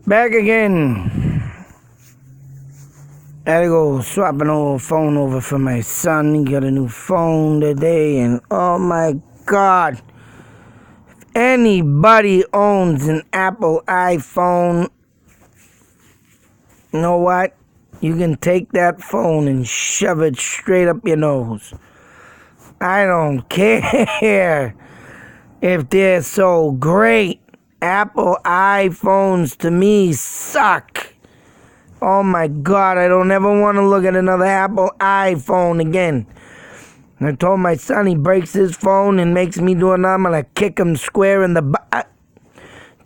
Back again. I had to go swap an old phone over for my son. He got a new phone today, and oh my God. If anybody owns an Apple iPhone, you know what? You can take that phone and shove it straight up your nose. I don't care if they're so great. Apple iPhones to me suck. Oh my God, I don't ever want to look at another Apple iPhone again. I told my son he breaks his phone and makes me do it, I'm going to kick him square in the butt.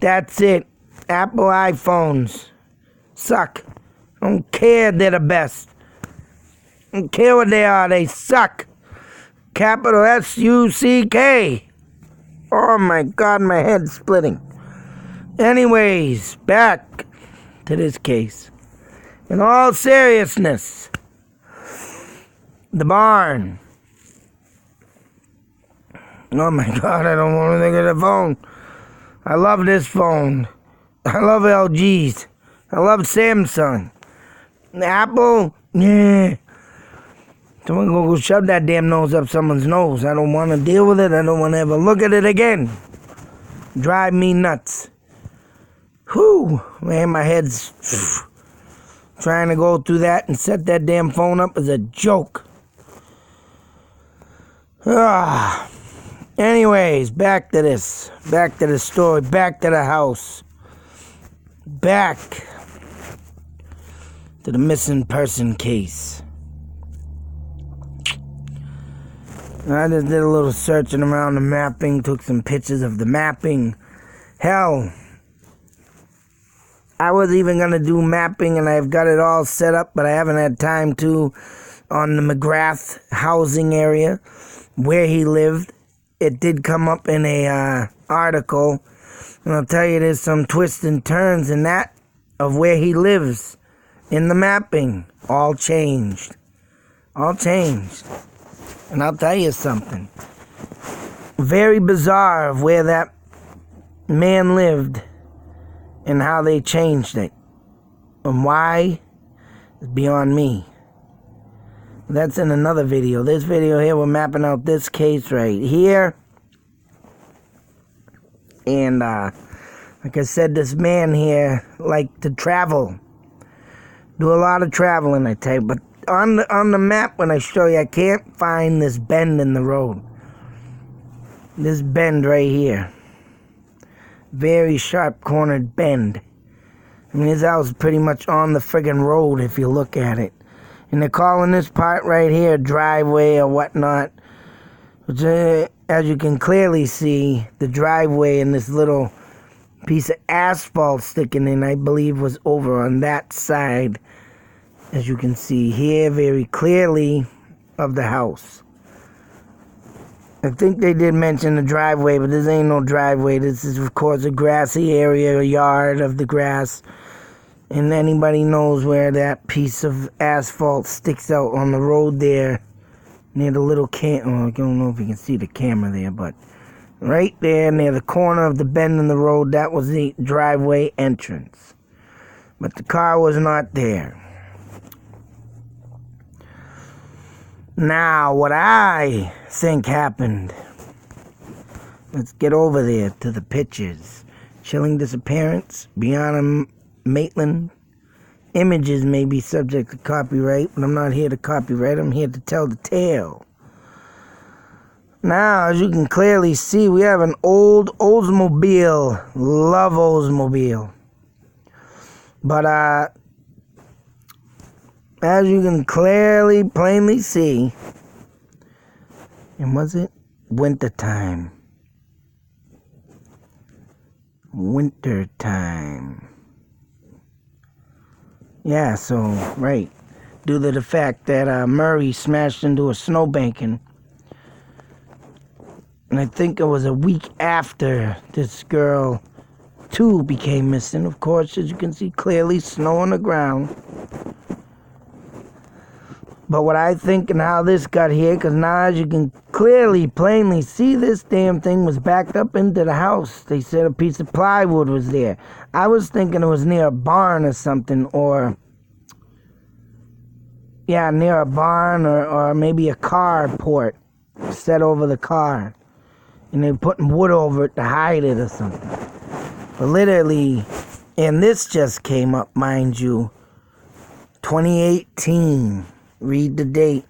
That's it. Apple iPhones suck. I don't care, they're the best. I don't care what they are, they suck. Capital S-U-C-K. Oh my God, my head's splitting. Anyways, back to this case. In all seriousness, the barn. Oh my God, I don't want to think of the phone. I love this phone. I love LGs. I love Samsung. Apple, yeah. Someone go shove that damn nose up someone's nose. I don't want to deal with it. I don't want to ever look at it again. Drive me nuts. Whew, man, my head's trying to go through that and set that damn phone up is a joke. Anyways, back to this. Back to the story. Back to the house. Back to the missing person case. I just did a little searching around the mapping, took some pictures of the mapping. Hell, I was even going to do mapping, and I've got it all set up, but I haven't had time to, on the McGrath housing area, where he lived. It did come up in a article, and I'll tell you there's some twists and turns in that of where he lives in the mapping. All changed. All changed. And I'll tell you something. Very bizarre of where that man lived and how they changed it. And why is beyond me. That's in another video. This video here, we're mapping out this case right here. And like I said, this man here liked to travel. Do a lot of traveling, I tell you. But on the map, when I show you, I can't find this bend in the road. This bend right here. Very sharp cornered bend. I mean, his house is pretty much on the friggin' road if you look at it. And they're calling this part right here driveway or whatnot. Which, as you can clearly see, the driveway and this little piece of asphalt sticking in, I believe, was over on that side. As you can see here very clearly of the house. I think they did mention the driveway, but this ain't no driveway. This is, of course, a grassy area, a yard of the grass. And anybody knows where that piece of asphalt sticks out on the road there, near the little I don't know if you can see the camera there, but right there near the corner of the bend in the road, that was the driveway entrance. But the car was not there. Now, what I think happened, let's get over there to the pictures. Chilling disappearance, Brianna Maitland. Images may be subject to copyright, but I'm not here to copyright, I'm here to tell the tale. Now, as you can clearly see, we have an old Oldsmobile. Love Oldsmobile. But, as you can plainly see, and was it wintertime? Wintertime. Yeah, so, right. Due to the fact that Murray smashed into a snowbanking. And I think it was a week after this girl, too, became missing. Of course, as you can see clearly, snow on the ground. But what I think and how this got here, because now as you can clearly, plainly see this damn thing was backed up into the house. They said a piece of plywood was there. I was thinking it was near a barn or something, or yeah, near a barn or maybe a carport set over the car. And they're putting wood over it to hide it or something. But literally, and this just came up, mind you, 2018. Read the date.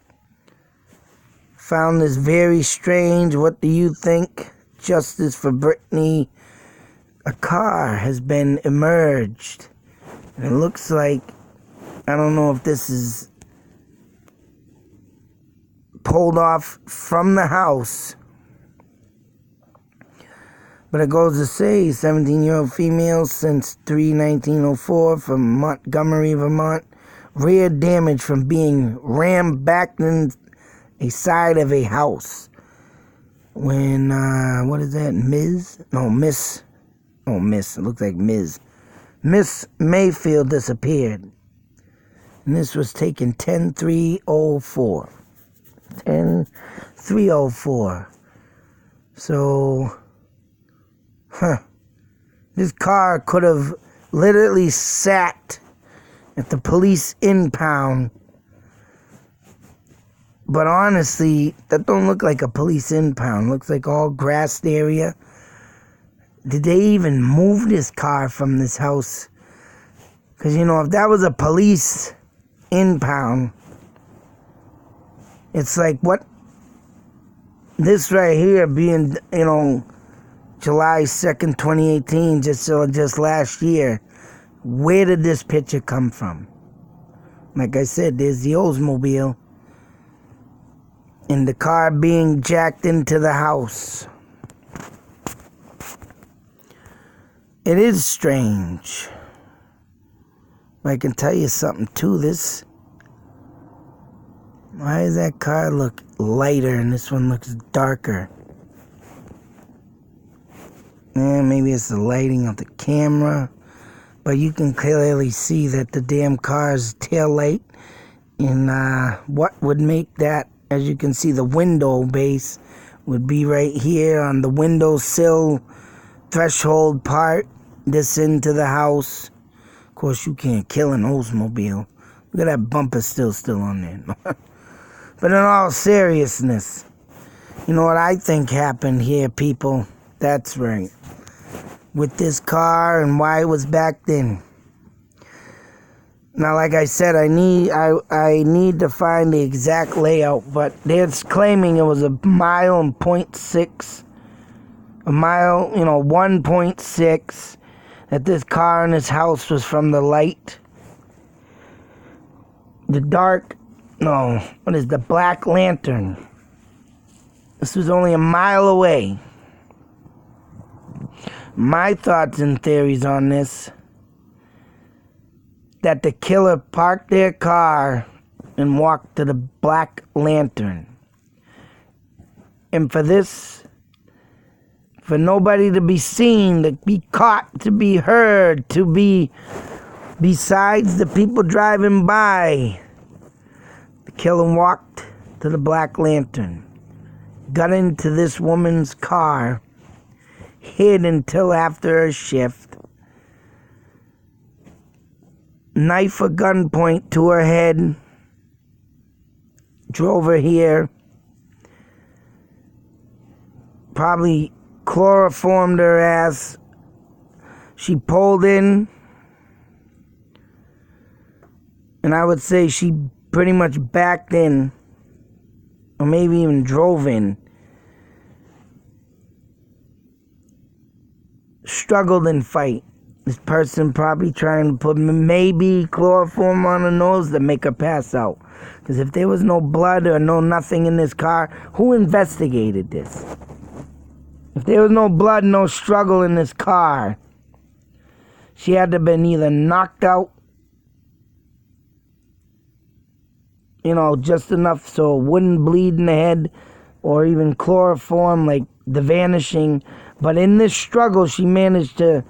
Found this very strange. What do you think? Justice for Brittany. A car has been emerged. And it looks like, I don't know if this is pulled off from the house. But it goes to say 17-year-old female since 3/1904 from Montgomery, Vermont. Rare damage from being rammed back in a side of a house. When, what is that, Ms? No, Miss. Oh, Miss. It looks like Ms. Miss Mayfield disappeared. And this was taken 10/3/04. 10/3/04. So, this car could have literally sat at the police impound. But honestly, that don't look like a police impound. Looks like all grassed area. Did they even move this car from this house? Because, you know, if that was a police impound, it's like what? This right here being, you know, July 2nd, 2018, just last year. Where did this picture come from? Like I said, there's the Oldsmobile. And the car being jacked into the house. It is strange. But I can tell you something too. Why does that car look lighter and this one looks darker? Maybe it's the lighting of the camera. But you can clearly see that the damn car's tail light. And what would make that, as you can see, the window base would be right here on the windowsill threshold part. This into the house. Of course, you can't kill an Oldsmobile. Look at that bumper still on there. But in all seriousness, you know what I think happened here, people? That's right. With this car and why it was backed in. Now, like I said, I need to find the exact layout, but they're claiming it was a mile and 0.6. A mile, 1.6. That this car in this house was from the light. The Black Lantern. This was only a mile away. My thoughts and theories on this, that the killer parked their car and walked to the Black Lantern. And for nobody to be seen, to be caught, to be heard, to be besides the people driving by, the killer walked to the Black Lantern, got into this woman's car, hid until after her shift, knife or gunpoint to her head, drove her here, probably chloroformed her ass. She pulled in, and I would say she pretty much backed in, or maybe even drove in. Struggled and fight. This person probably trying to put maybe chloroform on her nose to make her pass out. Because if there was no blood or nothing in this car, who investigated this? If there was no blood, no struggle in this car, she had to have been either knocked out, just enough so it wouldn't bleed in the head, or even chloroform, like The Vanishing. But in this struggle, she managed to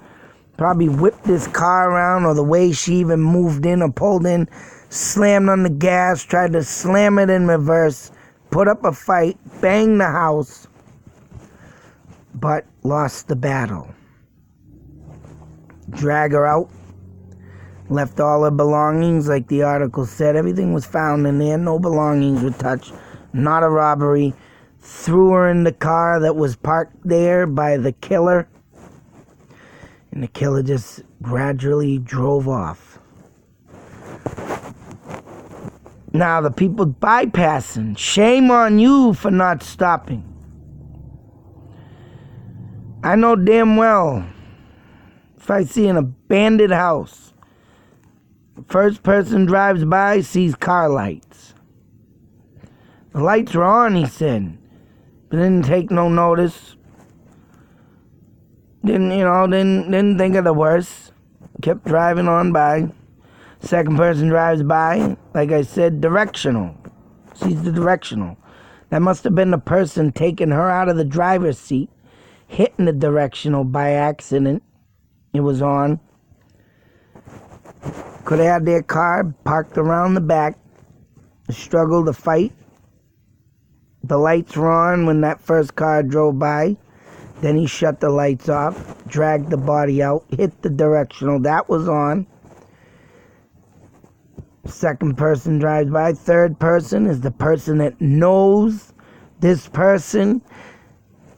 probably whip this car around, or the way she even moved in or pulled in, slammed on the gas, tried to slam it in reverse, put up a fight, banged the house, but lost the battle. Drag her out, left all her belongings, like the article said. Everything was found in there, no belongings were touched, not a robbery. Threw her in the car that was parked there by the killer, and the killer just gradually drove off. Now the people bypassing, shame on you for not stopping. I know damn well, if I see an abandoned house, first person drives by, sees car lights. The lights were on, he said, but didn't take no notice. Didn't think of the worst. Kept driving on by. Second person drives by, like I said, directional. Sees the directional. That must have been the person taking her out of the driver's seat, hitting the directional by accident. It was on. Could have had their car parked around the back, struggled to fight. The lights were on when that first car drove by. Then he shut the lights off, dragged the body out, hit the directional. That was on. Second person drives by. Third person is the person that knows this person.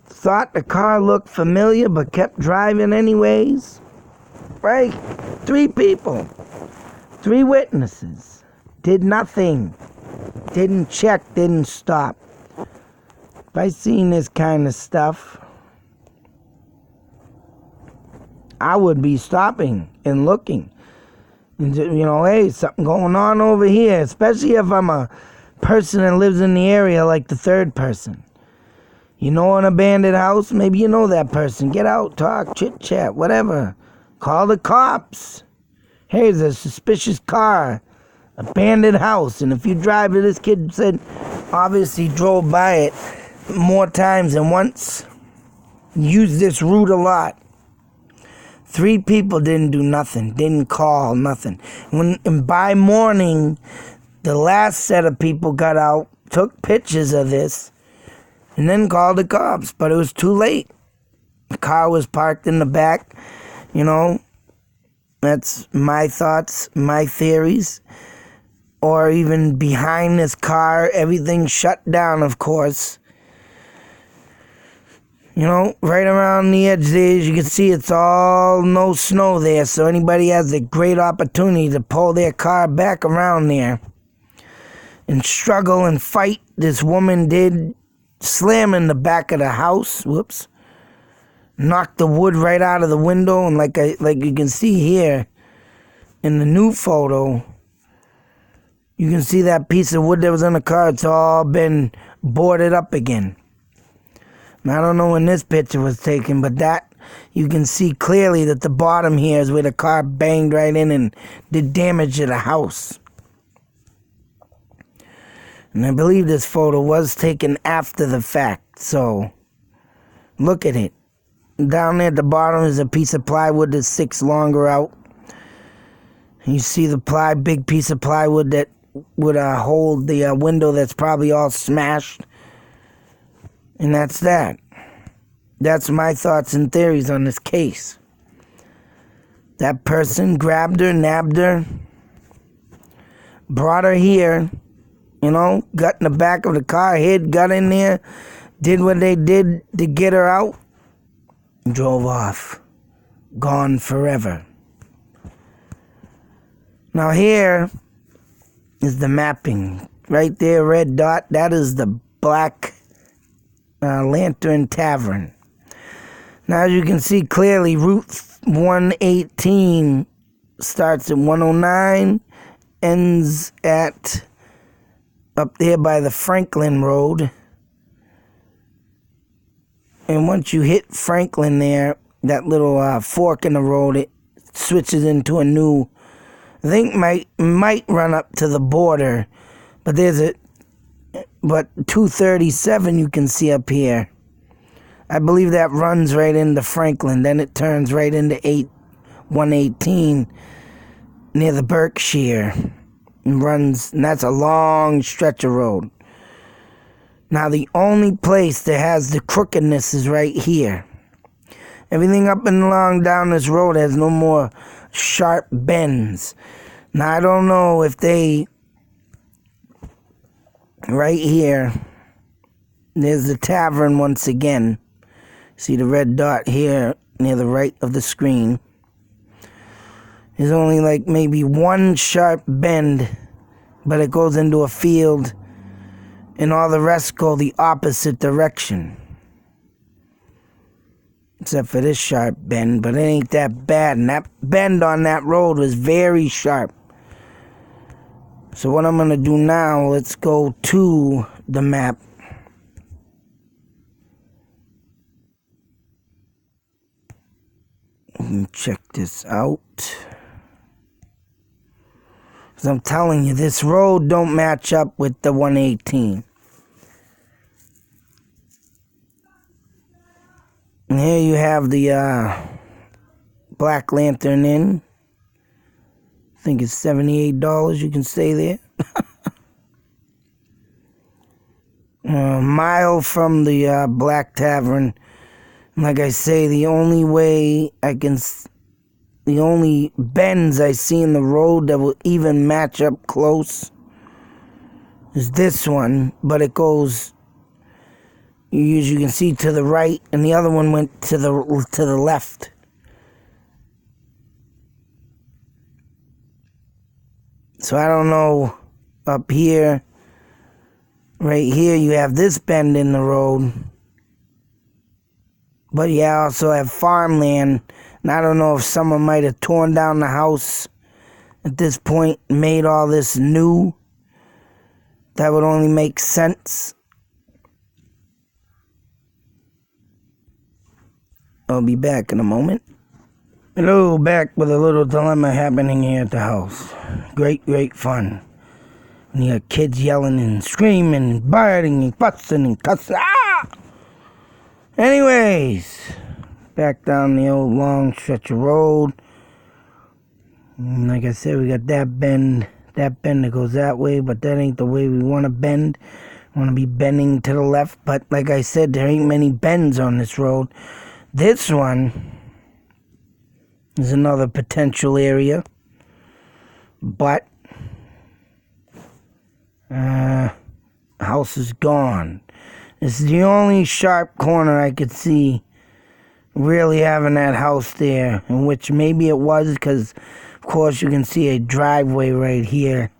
Thought the car looked familiar but kept driving anyways. Right? 3 people. 3 witnesses. Did nothing. Didn't check, didn't stop. If I seen this kind of stuff, I would be stopping and looking. And, hey, something going on over here. Especially if I'm a person that lives in the area like the third person. You know an abandoned house? Maybe you know that person. Get out, talk, chit-chat, whatever. Call the cops. Hey, there's a suspicious car. Abandoned house. And if you drive it, this kid said, obviously drove by it more times than once. Used this route a lot. 3 people didn't do nothing. Didn't call, nothing. And by morning, the last set of people got out, took pictures of this, and then called the cops. But it was too late. The car was parked in the back. That's my thoughts, my theories. Or even behind this car, everything shut down, of course. Right around the edge there, as you can see, it's all no snow there. So anybody has a great opportunity to pull their car back around there and struggle and fight. This woman did, slamming the back of the house. Whoops. Knocked the wood right out of the window. And like you can see here in the new photo, you can see that piece of wood that was in the car. It's all been boarded up again. I don't know when this picture was taken, but that you can see clearly that the bottom here is where the car banged right in and did damage to the house. And I believe this photo was taken after the fact, so look at it. Down there at the bottom is a piece of plywood that sticks longer out. You see the big piece of plywood that would hold the window that's probably all smashed. And that's that. That's my thoughts and theories on this case. That person grabbed her, nabbed her, brought her here, got in the back of the car, hid, got in there, did what they did to get her out, drove off. Gone forever. Now here is the mapping. Right there, red dot, that is the Black Lantern Tavern. Now, as you can see clearly, Route 118 starts at 109, ends at up there by the Franklin Road. And once you hit Franklin there, that little fork in the road, it switches into a new, I think might run up to the border, but 237 you can see up here. I believe that runs right into Franklin. Then it turns right into 118 near the Berkshire. And that's a long stretch of road. Now, the only place that has the crookedness is right here. Everything up and along down this road has no more sharp bends. Now, I don't know if they... Right here, there's the tavern once again. See the red dot here near the right of the screen. There's only like maybe one sharp bend, but it goes into a field, and all the rest go the opposite direction. Except for this sharp bend, but it ain't that bad. And that bend on that road was very sharp. So what I'm going to do now, let's go to the map. Check this out. Because I'm telling you, this road don't match up with the 118. And here you have the Black Lantern Inn. I think it's $78 you can stay there. A mile from the Black Tavern. Like I say, the only way the only bends I see in the road that will even match up close is this one, but it goes, you can see to the right, and the other one went to the left. So I don't know, up here, right here, you have this bend in the road. But you also have farmland, and I don't know if someone might have torn down the house at this point and made all this new. That would only make sense. I'll be back in a moment. Hello, back with a little dilemma happening here at the house. Great fun. And you got kids yelling and screaming and biting and fussing and cussing. Ah! Anyways, back down the old long stretch of road. And like I said, we got that bend that goes that way, but that ain't the way we want to bend. We want to be bending to the left, but like I said, there ain't many bends on this road. This one is another potential area, but house is gone. It's the only sharp corner I could see really having that house there, in which maybe it was because, of course, you can see a driveway right here,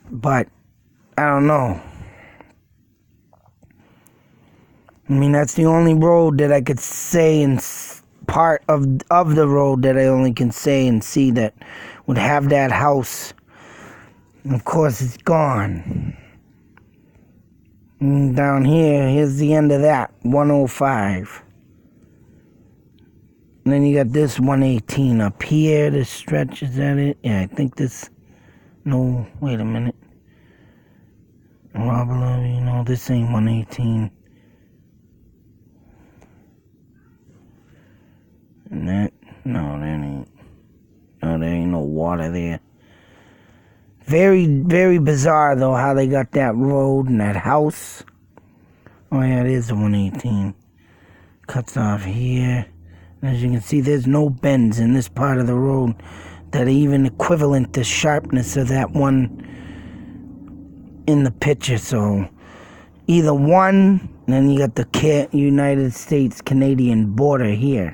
but I don't know. I mean, that's the only road that I could say, and part of the road that I only can say and see that would have that house. And of course, it's gone. And down here, here's the end of that, 105. And then you got this 118 up here, this stretch, is that it? Yeah, I think this, no, wait a minute. Robert, no, this ain't 118. And that, no, that ain't, no, there ain't no water there. Very, very bizarre, though, how they got that road and that house. Oh, yeah, it is the 118. Cuts off here. And as you can see, there's no bends in this part of the road that are even equivalent to sharpness of that one in the picture. So, either one, and then you got the United States-Canadian border here.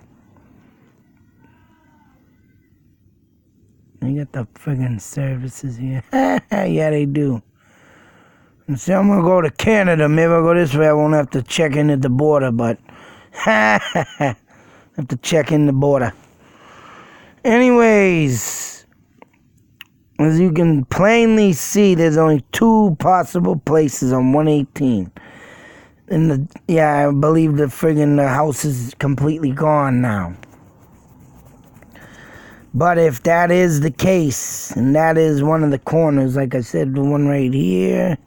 They got the friggin' services here. Yeah, they do. And so I'm gonna go to Canada. Maybe I'll go this way. I won't have to check in at the border, but have to check in the border. Anyways, as you can plainly see, there's only two possible places on 118. And I believe the friggin' house is completely gone now. But if that is the case, and that is one of the corners, like I said, the one right here,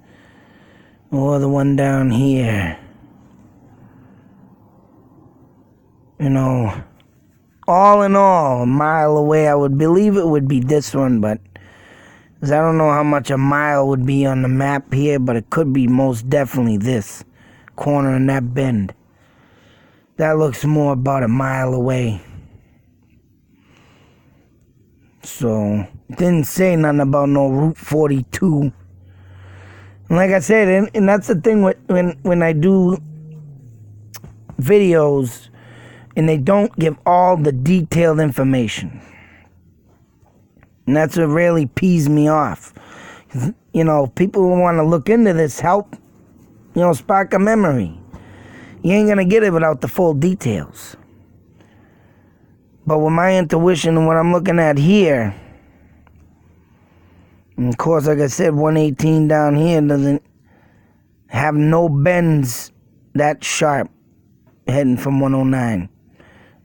or the one down here, you know, all in all, a mile away, I would believe it would be this one, but 'Cause I don't know how much a mile would be on the map here, but it could be most definitely this corner and that bend. That looks more about a mile away. So, it didn't say nothing about no Route 42. And like I said, and that's the thing with when I do videos and they don't give all the detailed information. And that's what really pees me off. You know, people who want to look into this help, spark a memory. You ain't going to get it without the full details. But with my intuition and what I'm looking at here, and of course, like I said, 118 down here doesn't have no bends that sharp heading from 109.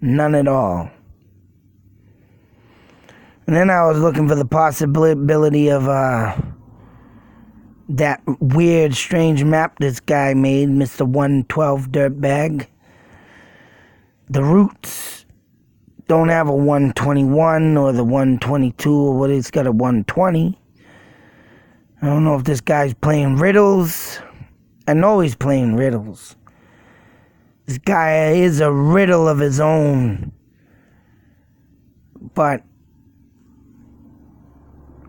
None at all. And then I was looking for the possibility of that weird, strange map this guy made, Mr. 112 Dirtbag. The routes don't have a 121 or the 122 or what, it's got a 120. I don't know if this guy's playing riddles. I know he's playing riddles. This guy is a riddle of his own. But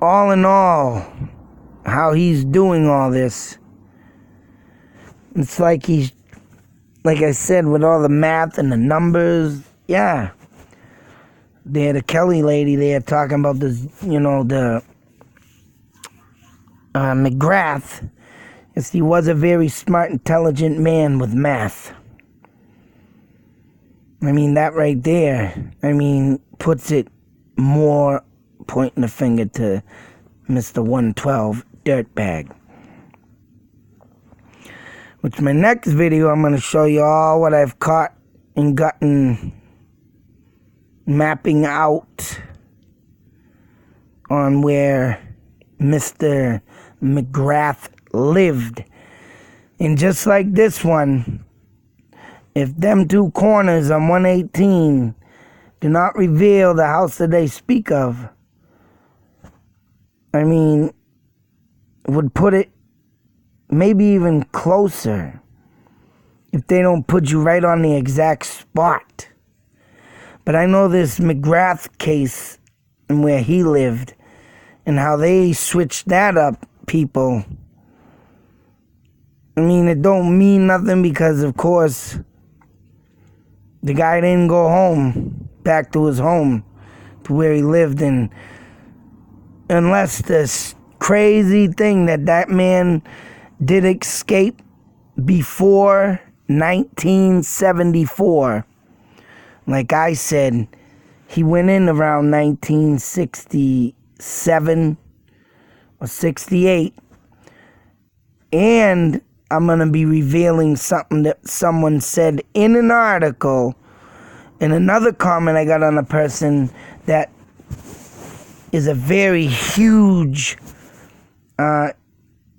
all in all, how he's doing all this, it's like he's, like I said, with all the math and the numbers, yeah. They had a Kelly lady there talking about this, the McGrath. Yes, he was a very smart, intelligent man with math. I mean, that right there, puts it more pointing the finger to Mr. 112 Dirtbag. Which my next video, I'm going to show you all what I've caught and gotten mapping out on where Mr. McGrath lived. And just like this one, if them two corners on 118 do not reveal the house that they speak of, would put it maybe even closer if they don't put you right on the exact spot. But I know this McGrath case and where he lived and how they switched that up, people. It don't mean nothing because, of course, the guy didn't go home, back to his home, to where he lived in, unless this crazy thing that man did escape before 1974. Like I said, he went in around 1967 or 68. And I'm going to be revealing something that someone said in an article, in another comment I got on a person that is a very huge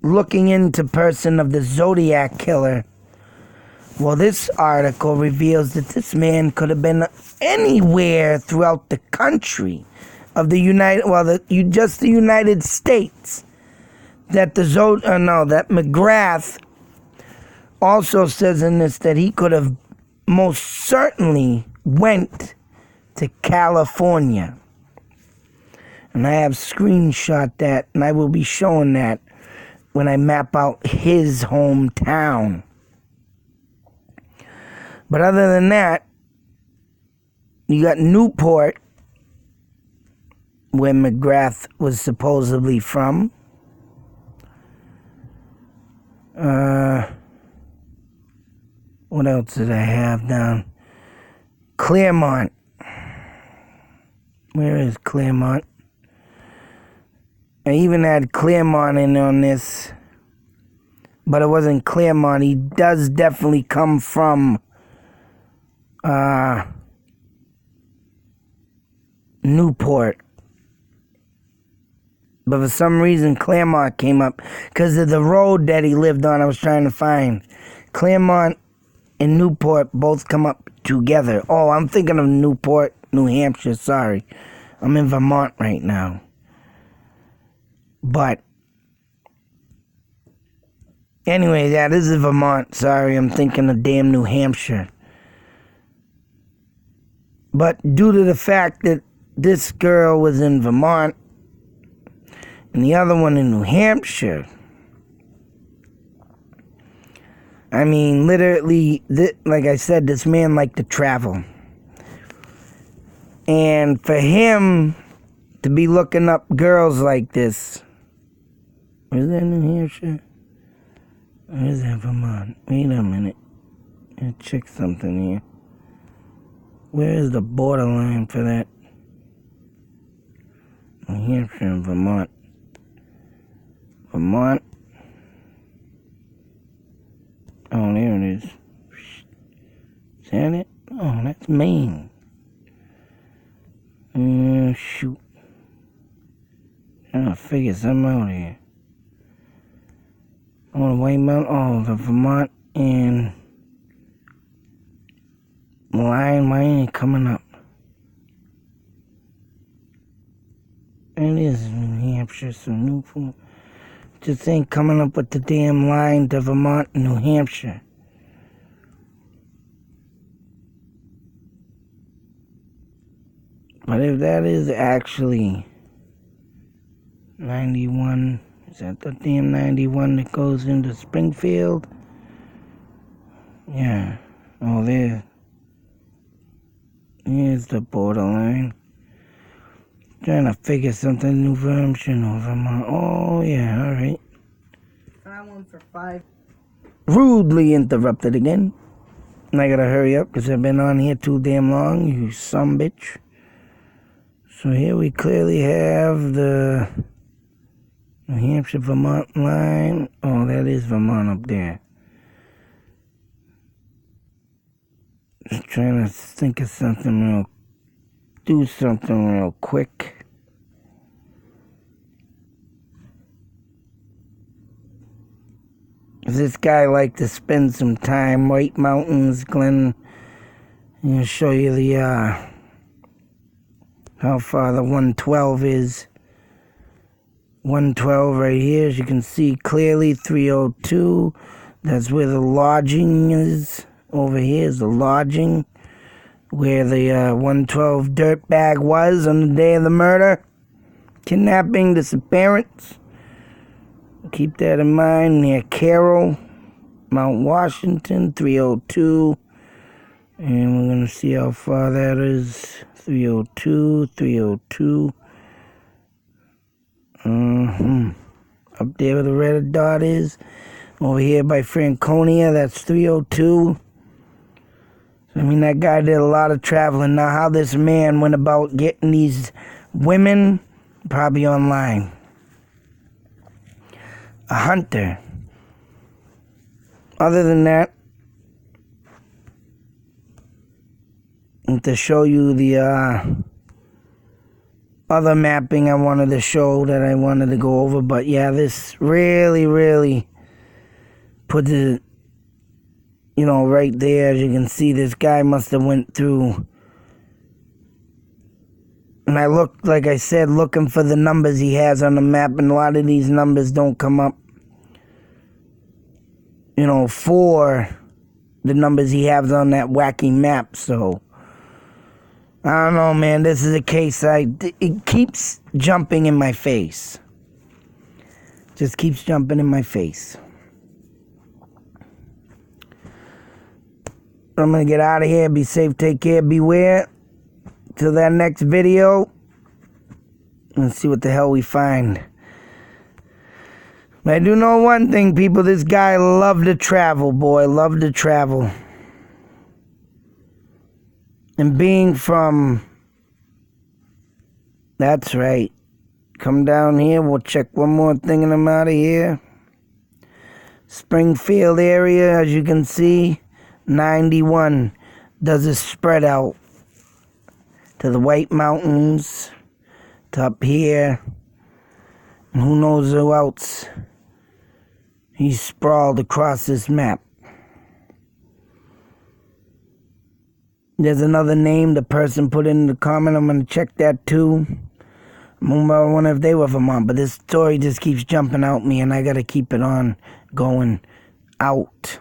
looking into person of the Zodiac Killer. Well, this article reveals that this man could have been anywhere throughout the country of the just the United States. That that McGrath also says in this that he could have most certainly went to California. And I have screenshot that, and I will be showing that when I map out his hometown. But other than that, you got Newport, where McGrath was supposedly from. What else did I have down? Claremont. Where is Claremont? I even had Claremont in on this, but it wasn't Claremont. He does definitely come from Newport. But for some reason, Claremont came up because of the road that he lived on. I was trying to find Claremont and Newport both come up together. Oh, I'm thinking of Newport, New Hampshire. Sorry, I'm in Vermont right now. But anyway, yeah, this is Vermont. Sorry, I'm thinking of damn New Hampshire. But due to the fact that this girl was in Vermont and the other one in New Hampshire, I mean, literally, like I said, this man liked to travel. And for him to be looking up girls like this, is that New Hampshire? Or is that Vermont? Wait a minute. I'll check something here. Where is the borderline for that? New Hampshire and Vermont. Vermont. Oh, there it is. Is that it? Oh, that's Maine. Shoot. Trying to figure something out here. Oh, the White Mountain. Oh, the Vermont and line. Why ain't it coming up? It is New Hampshire, so Newfoundland. Just ain't coming up with the damn line to Vermont and New Hampshire. But if that is actually 91, is that the damn 91 that goes into Springfield? Yeah. Oh, there's the borderline. Trying to figure something. New Hampshire, New Vermont. Oh, yeah, alright. Try one for 5. Rudely interrupted again. And I gotta hurry up because I've been on here too damn long, you sumbitch. So here we clearly have the New Hampshire, Vermont line. Oh, that is Vermont up there. Just trying to think of something do something real quick. This guy liked to spend some time, White Mountains, Glen. I'll show you the, how far the 112 is. 112 right here, as you can see clearly, 302. That's where the lodging is. Over here is the lodging, where the 112 dirtbag was on the day of the murder. Kidnapping, disappearance. Keep that in mind. Near Carroll, Mount Washington, 302. And we're going to see how far that is. 302, 302. Up there where the red dot is. Over here by Franconia, that's 302. I mean, that guy did a lot of traveling. Now, how this man went about getting these women, probably online. A hunter. Other than that, and to show you the other mapping I wanted to show that I wanted to go over, but yeah, this really puts it, you know, right there. As you can see, this guy must have went through. And I looked, like I said, looking for the numbers he has on the map, and a lot of these numbers don't come up, you know, for the numbers he has on that wacky map. So I don't know, man. This is a case it keeps jumping in my face. Just keeps jumping in my face. I'm gonna get out of here. Be safe, take care, beware. Till that next video, let's see what the hell we find. But I do know one thing, people. This guy loved to travel, boy. Loved to travel. And being from, that's right. Come down here. We'll check one more thing and I'm out of here. Springfield area, as you can see, 91. Does it spread out to the White Mountains, to up here, and who knows who else he's sprawled across this map. There's another name the person put in the comment. I'm going to check that too. I'm Well, I wonder if they were Vermont, but this story just keeps jumping out me, and I gotta keep it on going out.